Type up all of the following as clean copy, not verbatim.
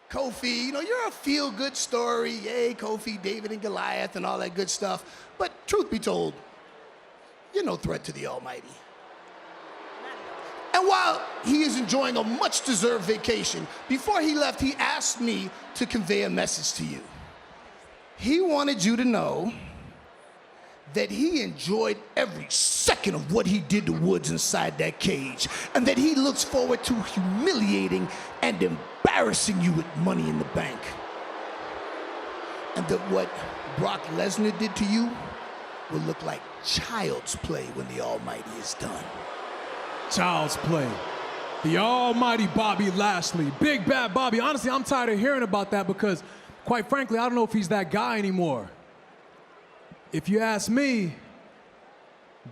Kofi, you're a feel-good story. Yay, Kofi, David and Goliath and all that good stuff. But truth be told, you're no threat to the Almighty. And while he is enjoying a much-deserved vacation, before he left, he asked me to convey a message to you. He wanted you to know that he enjoyed every second of what he did to Woods inside that cage, and that he looks forward to humiliating and embarrassing you with Money in the Bank. And that what Brock Lesnar did to you will look like child's play when the Almighty is done. Child's play. The almighty Bobby Lashley. Big Bad Bobby. Honestly, I'm tired of hearing about that because, quite frankly, I don't know if he's that guy anymore. If you ask me,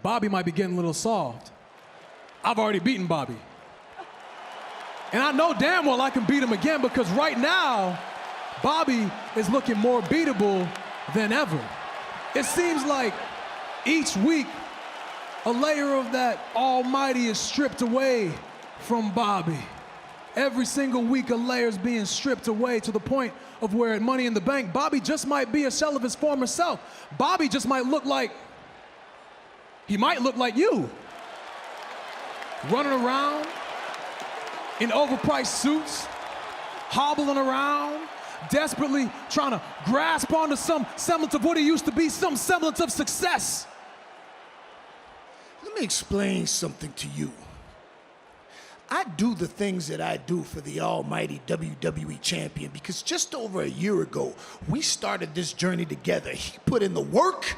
Bobby might be getting a little soft. I've already beaten Bobby. And I know damn well I can beat him again because right now, Bobby is looking more beatable than ever. It seems like each week, a layer of that almighty is stripped away from Bobby. Every single week, a layer is being stripped away to the point of where at Money in the Bank, Bobby just might be a shell of his former self. Bobby just might look like, he might look like you. Running around in overpriced suits, hobbling around, desperately trying to grasp onto some semblance of what he used to be, some semblance of success. Let me explain something to you. I do the things that I do for the almighty WWE champion because just over a year ago, we started this journey together. He put in the work,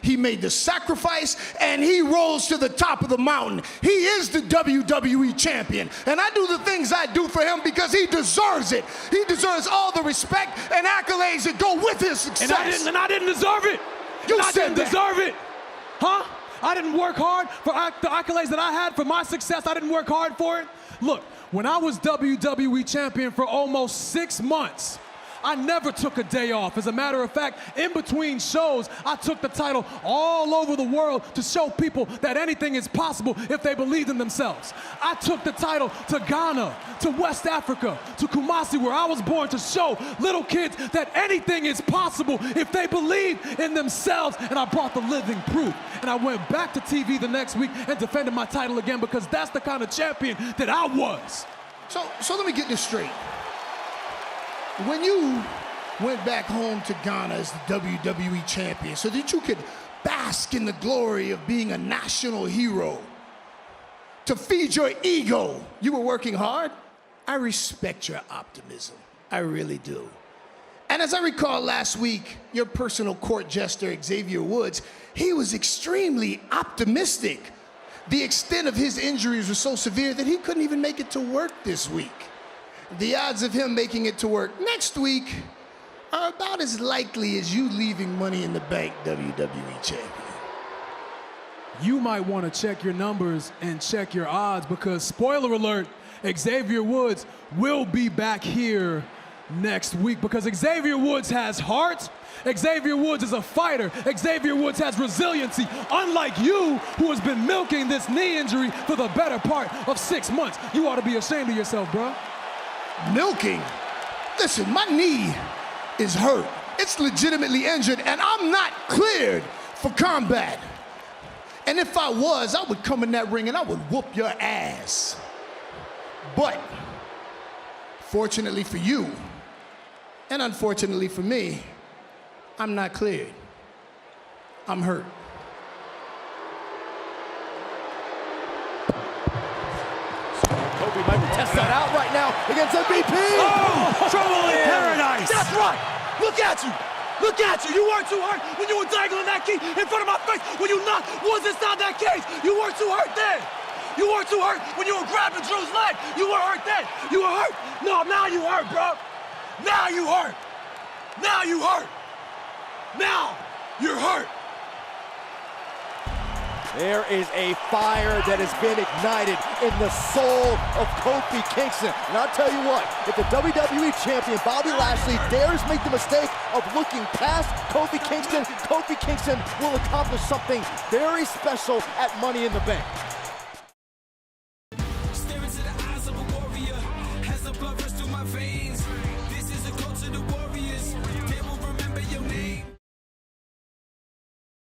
he made the sacrifice, and he rose to the top of the mountain. He is the WWE champion, and I do the things I do for him because he deserves it. He deserves all the respect and accolades that go with his success. And I didn't deserve it. I didn't deserve it. Huh? I didn't work hard for the accolades that I had for my success. I didn't work hard for it. Look, when I was WWE champion for almost 6 months, I never took a day off. As a matter of fact, in between shows, I took the title all over the world to show people that anything is possible if they believed in themselves. I took the title to Ghana, to West Africa, to Kumasi, where I was born, to show little kids that anything is possible if they believe in themselves, and I brought the living proof. And I went back to TV the next week and defended my title again because that's the kind of champion that I was. So let me get this straight. When you went back home to Ghana as the WWE champion so that you could bask in the glory of being a national hero, to feed your ego, you were working hard? I respect your optimism. I really do. And as I recall last week, your personal court jester, Xavier Woods, he was extremely optimistic. The extent of his injuries was so severe that he couldn't even make it to work this week. The odds of him making it to work next week are about as likely as you leaving Money in the Bank WWE champion. You might want to check your numbers and check your odds because, spoiler alert, Xavier Woods will be back here next week because Xavier Woods has heart. Xavier Woods is a fighter. Xavier Woods has resiliency, unlike you, who has been milking this knee injury for the better part of 6 months. You ought to be ashamed of yourself, bro. Milking? Listen, my knee is hurt. It's legitimately injured, and I'm not cleared for combat. And if I was, I would come in that ring and I would whoop your ass. But, fortunately for you, and unfortunately for me, I'm not cleared. I'm hurt. Kofi might test that out right now against MVP. Oh, trouble in paradise. That's right. Look at you. Look at you. You weren't too hurt when you were dangling that key in front of my face. When you not was inside that cage. You weren't too hurt then. You weren't too hurt when you were grabbing Drew's leg. You were hurt then. You were hurt. No, now you hurt, bro. Now you hurt. Now you hurt. Now you're hurt. There is a fire that has been ignited in the soul of Kofi Kingston. And I'll tell you what, if the WWE Champion Bobby Lashley dares make the mistake of looking past Kofi Kingston will accomplish something very special at Money in the Bank.